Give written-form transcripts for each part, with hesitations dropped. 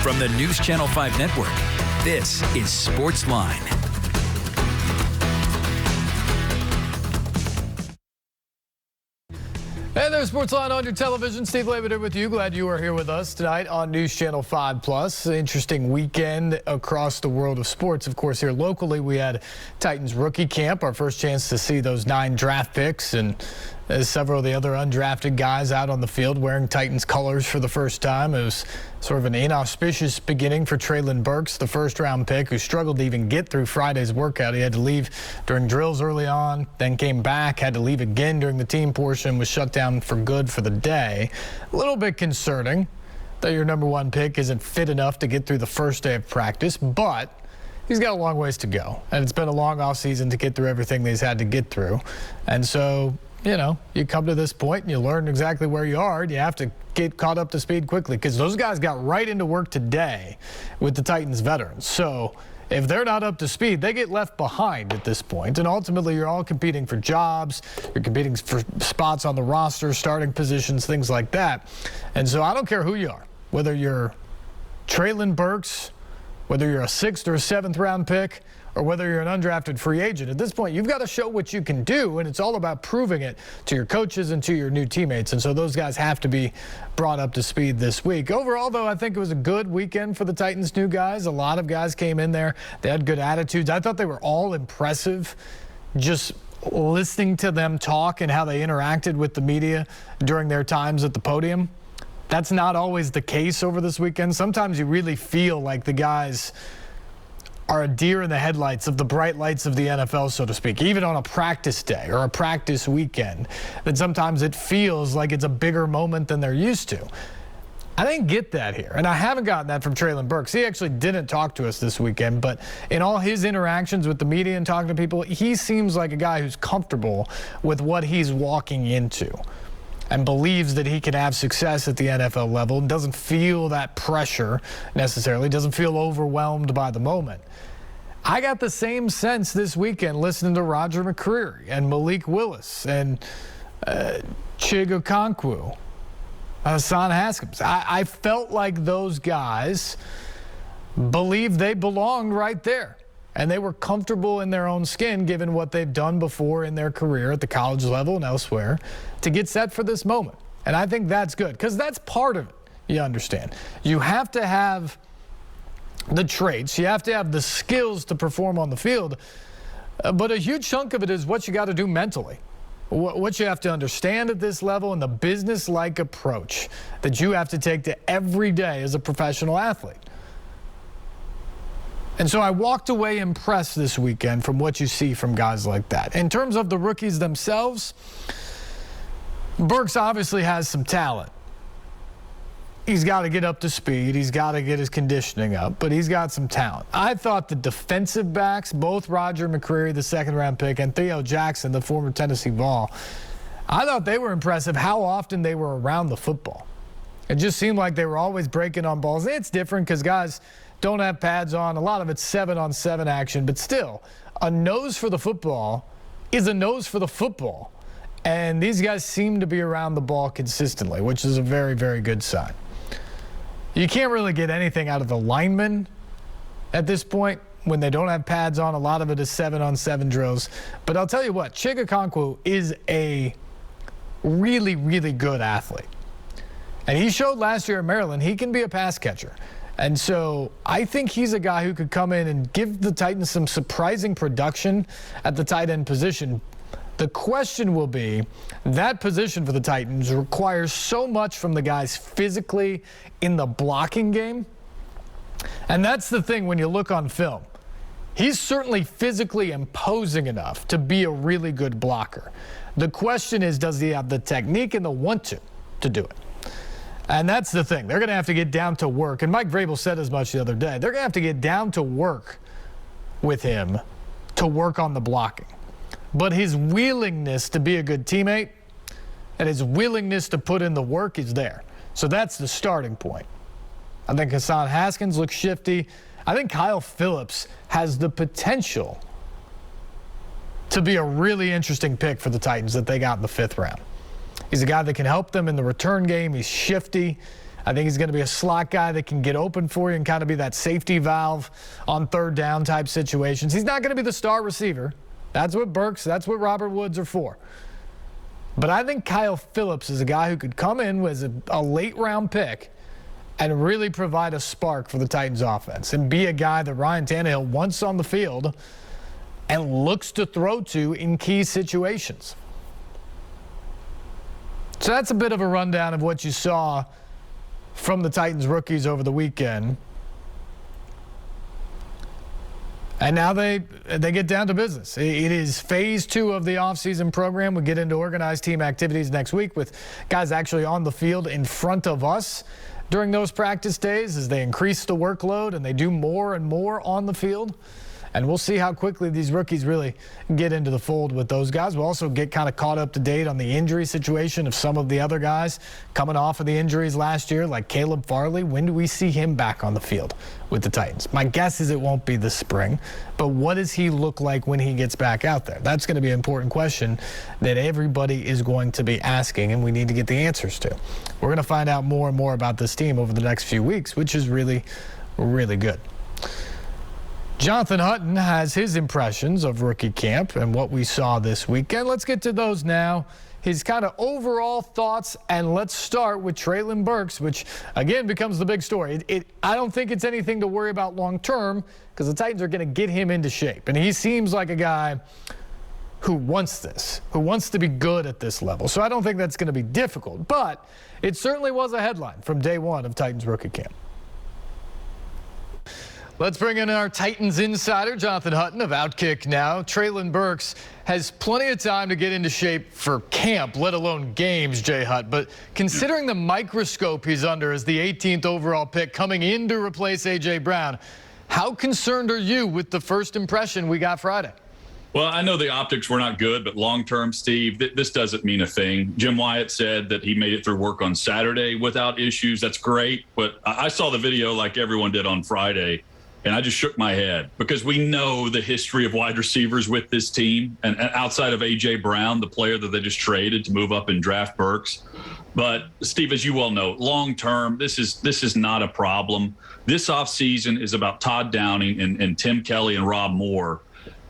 From the News Channel 5 Network, this is SportsLine. Hey there, SportsLine on your television. Steve Layman here with you. Glad you are here with us tonight on News Channel 5+. Interesting weekend across the world of sports. Of course, here locally, we had Titans rookie camp, our first chance to see those 9 draft picks and several of the other undrafted guys out on the field wearing Titans colors for the first time. It was sort of an inauspicious beginning for Traelin Burks, the first-round pick, who struggled to even get through Friday's workout. He had to leave during drills early on, then came back, had to leave again during the team portion, was shut down for good for the day. A little bit concerning that your number 1 pick isn't fit enough to get through the first day of practice, but he's got a long ways to go. And it's been a long offseason to get through everything that he's had to get through. And so, you know, you come to this point and you learn exactly where you are, and you have to get caught up to speed quickly because those guys got right into work today with the Titans veterans. So if they're not up to speed, they get left behind at this point. And ultimately, you're all competing for jobs. You're competing for spots on the roster, starting positions, things like that. And so I don't care who you are, whether you're Traelin Burks, whether you're a 6th or a 7th round pick, or whether you're an undrafted free agent. At this point, you've got to show what you can do, and it's all about proving it to your coaches and to your new teammates. And so those guys have to be brought up to speed this week. Overall, though, I think it was a good weekend for the Titans' new guys. A lot of guys came in there. They had good attitudes. I thought they were all impressive, just listening to them talk and how they interacted with the media during their times at the podium. That's not always the case over this weekend. Sometimes you really feel like the guys are a deer in the headlights of the bright lights of the NFL, so to speak, even on a practice day or a practice weekend, that sometimes it feels like it's a bigger moment than they're used to. I didn't get that here, and I haven't gotten that from Traelin Burks. He actually didn't talk to us this weekend, but in all his interactions with the media and talking to people, he seems like a guy who's comfortable with what he's walking into and believes that he can have success at the NFL level and doesn't feel that pressure necessarily, doesn't feel overwhelmed by the moment. I got the same sense this weekend listening to Roger McCreary and Malik Willis and Chig Okonkwo, Hassan Haskins. I felt like those guys believed they belonged right there. And they were comfortable in their own skin, given what they've done before in their career at the college level and elsewhere, to get set for this moment. And I think that's good, because that's part of it, you understand. You have to have the traits. You have to have the skills to perform on the field. But a huge chunk of it is what you got to do mentally, what you have to understand at this level, and the business-like approach that you have to take to every day as a professional athlete. And so I walked away impressed this weekend from what you see from guys like that. In terms of the rookies themselves, Burks obviously has some talent. He's got to get up to speed. He's got to get his conditioning up, but he's got some talent. I thought the defensive backs, both Roger McCreary, the 2nd-round pick, and Theo Jackson, the former Tennessee Vol, I thought they were impressive how often they were around the football. It just seemed like they were always breaking on balls. It's different because guys don't have pads on. A lot of it's 7-on-7 action, but still, a nose for the football is a nose for the football. And these guys seem to be around the ball consistently, which is a very, very good sign. You can't really get anything out of the linemen at this point when they don't have pads on. A lot of it is 7-on-7 drills. But I'll tell you what, Chig Okonkwo is a really, really good athlete. And he showed last year at Maryland he can be a pass catcher. And so I think he's a guy who could come in and give the Titans some surprising production at the tight end position. The question will be, that position for the Titans requires so much from the guys physically in the blocking game. And that's the thing when you look on film. He's certainly physically imposing enough to be a really good blocker. The question is, does he have the technique and the want-to do it? And that's the thing. They're going to have to get down to work. And Mike Vrabel said as much the other day. They're going to have to get down to work with him to work on the blocking. But his willingness to be a good teammate and his willingness to put in the work is there. So that's the starting point. I think Hassan Haskins looks shifty. I think Kyle Phillips has the potential to be a really interesting pick for the Titans that they got in the 5th round. He's a guy that can help them in the return game. He's shifty. I think he's going to be a slot guy that can get open for you and kind of be that safety valve on third down type situations. He's not going to be the star receiver. That's what Burks, that's what Robert Woods are for. But I think Kyle Phillips is a guy who could come in as a late round pick and really provide a spark for the Titans offense and be a guy that Ryan Tannehill wants on the field and looks to throw to in key situations. So that's a bit of a rundown of what you saw from the Titans rookies over the weekend. And now they get down to business. It is phase 2 of the offseason program. We get into organized team activities next week with guys actually on the field in front of us during those practice days as they increase the workload and they do more and more on the field. And we'll see how quickly these rookies really get into the fold with those guys. We'll also get kind of caught up to date on the injury situation of some of the other guys coming off of the injuries last year, like Caleb Farley. When do we see him back on the field with the Titans? My guess is it won't be this spring, but what does he look like when he gets back out there? That's going to be an important question that everybody is going to be asking, and we need to get the answers to. We're going to find out more and more about this team over the next few weeks, which is really, really good. Jonathan Hutton has his impressions of rookie camp and what we saw this weekend. Let's get to those now. His kind of overall thoughts, and let's start with Traelin Burks, which, again, becomes the big story. I don't think it's anything to worry about long term because the Titans are going to get him into shape. And he seems like a guy who wants this, who wants to be good at this level. So I don't think that's going to be difficult. But it certainly was a headline from day one of Titans rookie camp. Let's bring in our Titans insider, Jonathan Hutton of Outkick Now. Traelin Burks has plenty of time to get into shape for camp, let alone games, Jay Hutt. But considering the microscope he's under as the 18th overall pick coming in to replace A.J. Brown, how concerned are you with the first impression we got Friday? Well, I know the optics were not good, but long-term, Steve, this doesn't mean a thing. Jim Wyatt said that he made it through work on Saturday without issues. That's great. But I saw the video like everyone did on Friday, and I just shook my head because we know the history of wide receivers with this team and outside of A.J. Brown, the player that they just traded to move up and draft Burks. But, Steve, as you well know, long-term, this is not a problem. This offseason is about Todd Downing and Tim Kelly and Rob Moore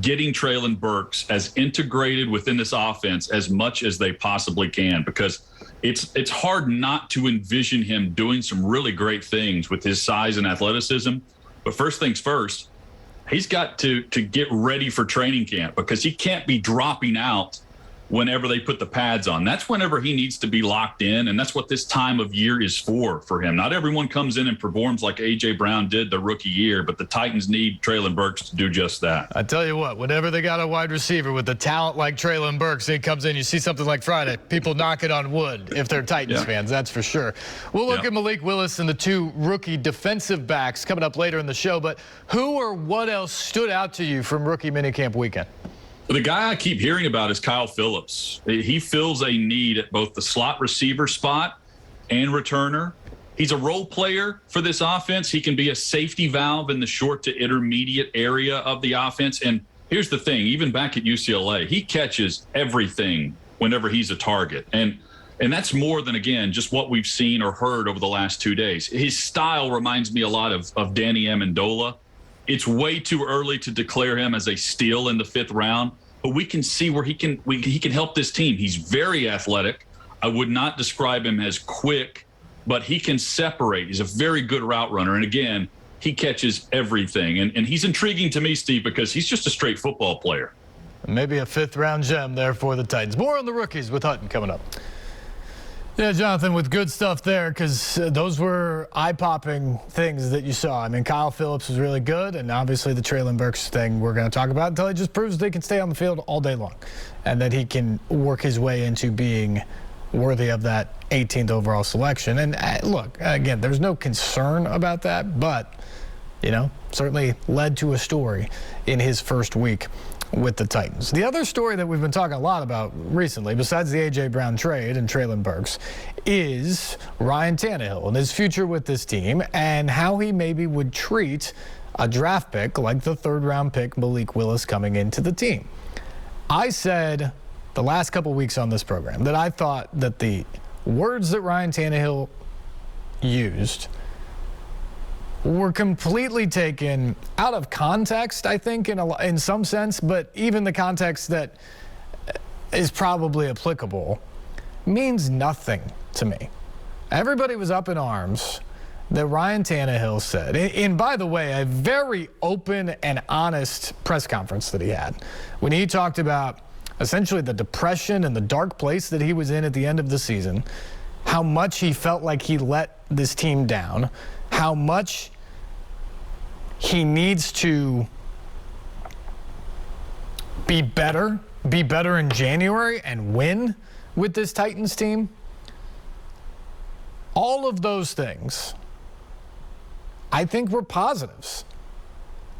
getting Traelin Burks as integrated within this offense as much as they possibly can, because it's hard not to envision him doing some really great things with his size and athleticism. But first things first, he's got to get ready for training camp because he can't be dropping out whenever they put the pads on. That's whenever he needs to be locked in, and that's what this time of year is for him. Not everyone comes in and performs like A.J. Brown did the rookie year, but the Titans need Traelin Burks to do just that. I tell you what, whenever they got a wide receiver with a talent like Traelin Burks, he comes in, you see something like Friday, people knock it on wood if they're Titans fans, that's for sure. We'll look at Malik Willis and the two rookie defensive backs coming up later in the show, but who or what else stood out to you from rookie minicamp weekend? The guy I keep hearing about is Kyle Phillips. He fills a need at both the slot receiver spot and returner. He's a role player for this offense. He can be a safety valve in the short to intermediate area of the offense. And here's the thing, even back at UCLA, he catches everything whenever he's a target. And that's more than, again, just what we've seen or heard over the last 2 days. His style reminds me a lot of Danny Amendola. It's way too early to declare him as a steal in the 5th round, but we can see where he can help this team. He's very athletic. I would not describe him as quick, but he can separate. He's a very good route runner. And again, he catches everything. And he's intriguing to me, Steve, because he's just a straight football player. Maybe a 5th round gem there for the Titans. More on the rookies with Hutton coming up. Yeah, Jonathan, with good stuff there, because those were eye-popping things that you saw. I mean, Kyle Phillips was really good, and obviously the Traelin Burks thing we're going to talk about until he just proves they can stay on the field all day long and that he can work his way into being worthy of that 18th overall selection. And look, again, there's no concern about that, but, you know, certainly led to a story in his first week with the Titans. The other story that we've been talking a lot about recently, besides the A.J. Brown trade and Traelin Burks, is Ryan Tannehill and his future with this team and how he maybe would treat a draft pick like the 3rd round pick Malik Willis coming into the team. I said the last couple weeks on this program that I thought that the words that Ryan Tannehill used were completely taken out of context, I think, in some sense, but even the context that is probably applicable means nothing to me. Everybody was up in arms that Ryan Tannehill said, and by the way, a very open and honest press conference that he had, when he talked about essentially the depression and the dark place that he was in at the end of the season, how much he felt like he let this team down, how much he needs to be better in January and win with this Titans team. All of those things, I think, were positives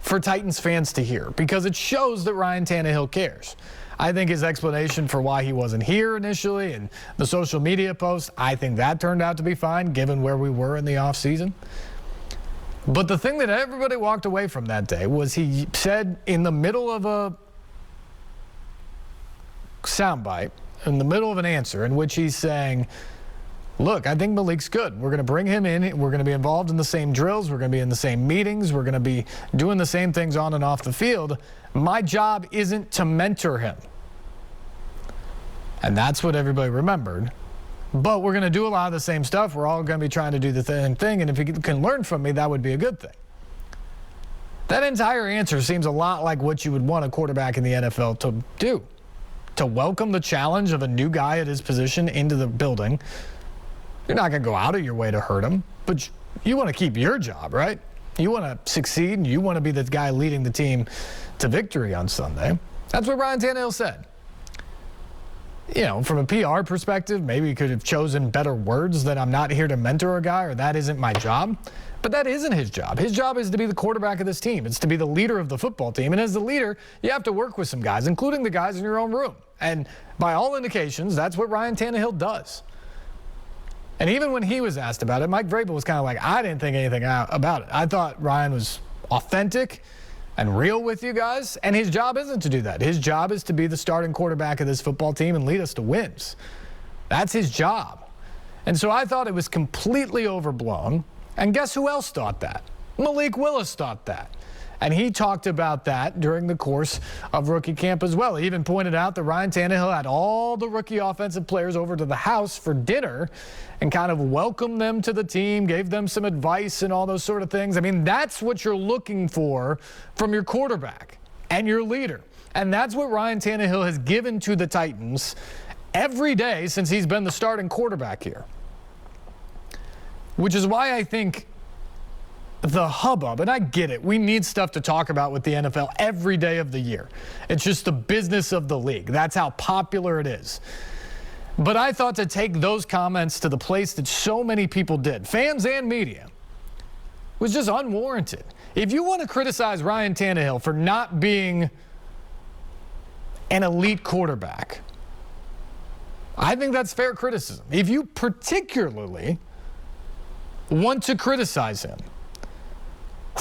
for Titans fans to hear because it shows that Ryan Tannehill cares. I think his explanation for why he wasn't here initially and the social media post, I think that turned out to be fine given where we were in the offseason. But the thing that everybody walked away from that day was he said in the middle of a soundbite, in the middle of an answer in which he's saying, look, I think Malik's good. We're going to bring him in. We're going to be involved in the same drills. We're going to be in the same meetings. We're going to be doing the same things on and off the field. My job isn't to mentor him. And that's what everybody remembered. But we're going to do a lot of the same stuff. We're all going to be trying to do the same thing. And if he can learn from me, that would be a good thing. That entire answer seems a lot like what you would want a quarterback in the NFL to do. To welcome the challenge of a new guy at his position into the building. You're not going to go out of your way to hurt him, but you want to keep your job, right? You want to succeed, and you want to be the guy leading the team to victory on Sunday. That's what Ryan Tannehill said. You know, from a PR perspective, maybe he could have chosen better words than I'm not here to mentor a guy or that isn't my job. But that isn't his job. His job is to be the quarterback of this team. It's to be the leader of the football team. And as the leader, you have to work with some guys, including the guys in your own room. And by all indications, that's what Ryan Tannehill does. And even when he was asked about it, Mike Vrabel was kind of like, I didn't think anything about it. I thought Ryan was authentic and real with you guys, and his job isn't to do that. His job is to be the starting quarterback of this football team and lead us to wins. That's his job. And so I thought it was completely overblown. And guess who else thought that? Malik Willis thought that. And he talked about that during the course of rookie camp as well. He even pointed out that Ryan Tannehill had all the rookie offensive players over to the house for dinner and kind of welcomed them to the team, gave them some advice and all those sort of things. I mean, that's what you're looking for from your quarterback and your leader. And that's what Ryan Tannehill has given to the Titans every day since he's been the starting quarterback here. Which is why I think the hubbub, and I get it, we need stuff to talk about with the NFL every day of the year. It's just the business of the league. That's how popular it is. But I thought to take those comments to the place that so many people did, fans and media, was just unwarranted. If you want to criticize Ryan Tannehill for not being an elite quarterback, I think that's fair criticism. If you particularly want to criticize him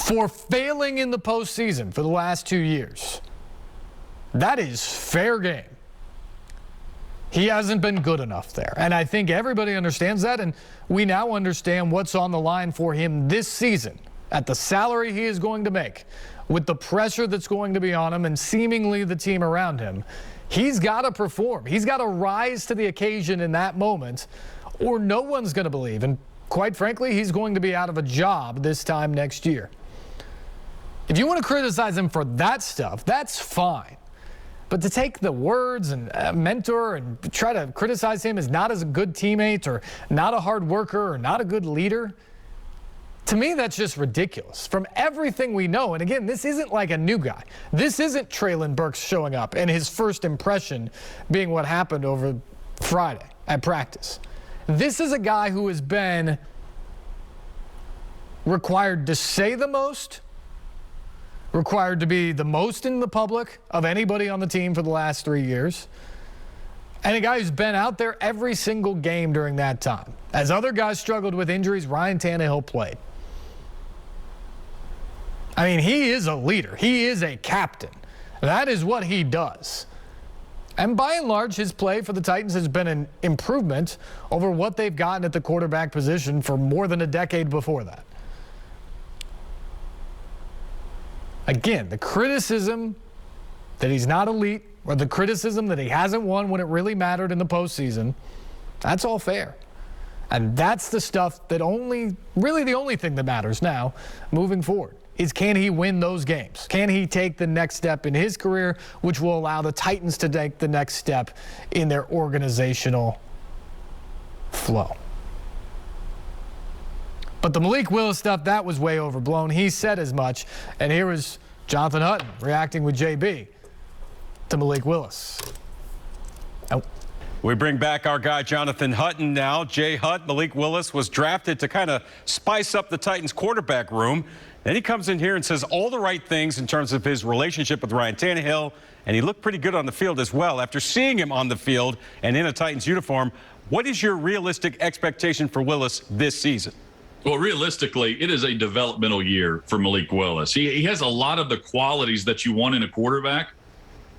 for failing in the postseason for the last 2 years, that is fair game. He hasn't been good enough there. And I think everybody understands that, and we now understand what's on the line for him this season at the salary he is going to make, with the pressure that's going to be on him and seemingly the team around him. He's got to perform. He's got to rise to the occasion in that moment, or no one's going to believe. And quite frankly, he's going to be out of a job this time next year. If you want to criticize him for that stuff, that's fine. But to take the words and mentor and try to criticize him as not as a good teammate or not a hard worker or not a good leader, to me, that's just ridiculous. From everything we know, and again, this isn't like a new guy. This isn't Traelin Burks showing up and his first impression being what happened over Friday at practice. This is a guy who has been required to say the most, required to be the most in the public of anybody on the team for the last 3 years, and a guy who's been out there every single game during that time. As other guys struggled with injuries, Ryan Tannehill played. I mean, he is a leader. He is a captain. That is what he does. And by and large, his play for the Titans has been an improvement over what they've gotten at the quarterback position for more than a decade before that. Again, the criticism that he's not elite or the criticism that he hasn't won when it really mattered in the postseason, that's all fair. And that's the stuff that really the only thing that matters now moving forward is, can he win those games? Can he take the next step in his career, which will allow the Titans to take the next step in their organizational flow? But the Malik Willis stuff, that was way overblown. He said as much. And here was Jonathan Hutton reacting with JB to Malik Willis. Oh. We bring back our guy Jonathan Hutton now. Jay Hutt, Malik Willis was drafted to kind of spice up the Titans quarterback room. Then he comes in here and says all the right things in terms of his relationship with Ryan Tannehill, and he looked pretty good on the field as well. After seeing him on the field and in a Titans uniform, what is your realistic expectation for Willis this season? Well, realistically, it is a developmental year for Malik Willis. He has a lot of the qualities that you want in a quarterback.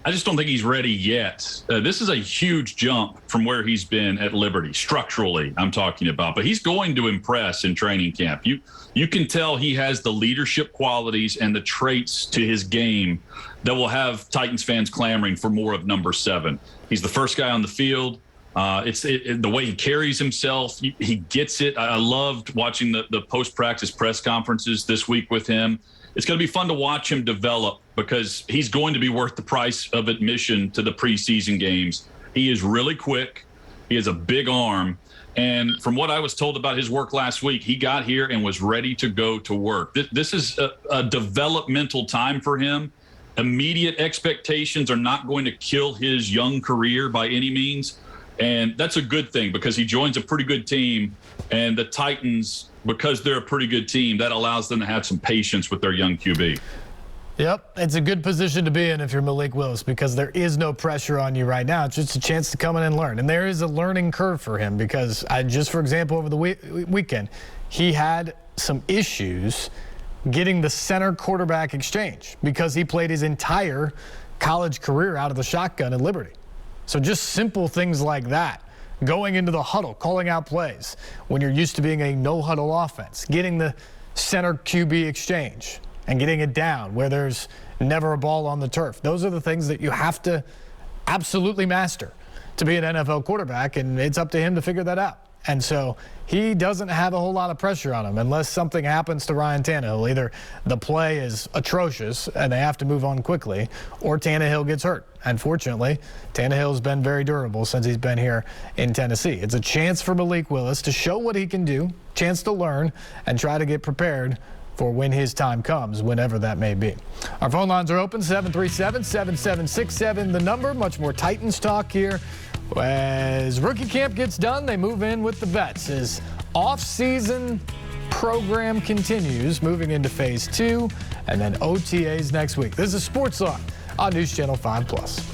I just don't think he's ready yet. This is a huge jump from where he's been at Liberty, structurally, I'm talking about. But he's going to impress in training camp. You can tell he has the leadership qualities and the traits to his game that will have Titans fans clamoring for more of number 7. He's the first guy on the field. The way he carries himself, he gets it. I loved watching the post-practice press conferences this week with him. It's going to be fun to watch him develop because he's going to be worth the price of admission to the preseason games. He is really quick. He has a big arm. And from what I was told about his work last week, he got here and was ready to go to work. This is a developmental time for him. Immediate expectations are not going to kill his young career by any means. And that's a good thing because he joins a pretty good team. And the Titans, because they're a pretty good team, that allows them to have some patience with their young QB. Yep, it's a good position to be in if you're Malik Willis because there is no pressure on you right now. It's just a chance to come in and learn. And there is a learning curve for him because, for example, over the weekend, he had some issues getting the center quarterback exchange because he played his entire college career out of the shotgun at Liberty. So just simple things like that. Going into the huddle, calling out plays when you're used to being a no-huddle offense, getting the center QB exchange and getting it down where there's never a ball on the turf. Those are the things that you have to absolutely master to be an NFL quarterback, and it's up to him to figure that out. And so he doesn't have a whole lot of pressure on him unless something happens to Ryan Tannehill. Either the play is atrocious and they have to move on quickly, or Tannehill gets hurt. And fortunately, Tannehill's been very durable since he's been here in Tennessee. It's a chance for Malik Willis to show what he can do, chance to learn, and try to get prepared for when his time comes, whenever that may be. Our phone lines are open, 737-7767, the number. Much more Titans talk here. As rookie camp gets done, they move in with the vets as off-season program continues, moving into phase 2, and then OTAs next week. This is SportsLine on News Channel 5+.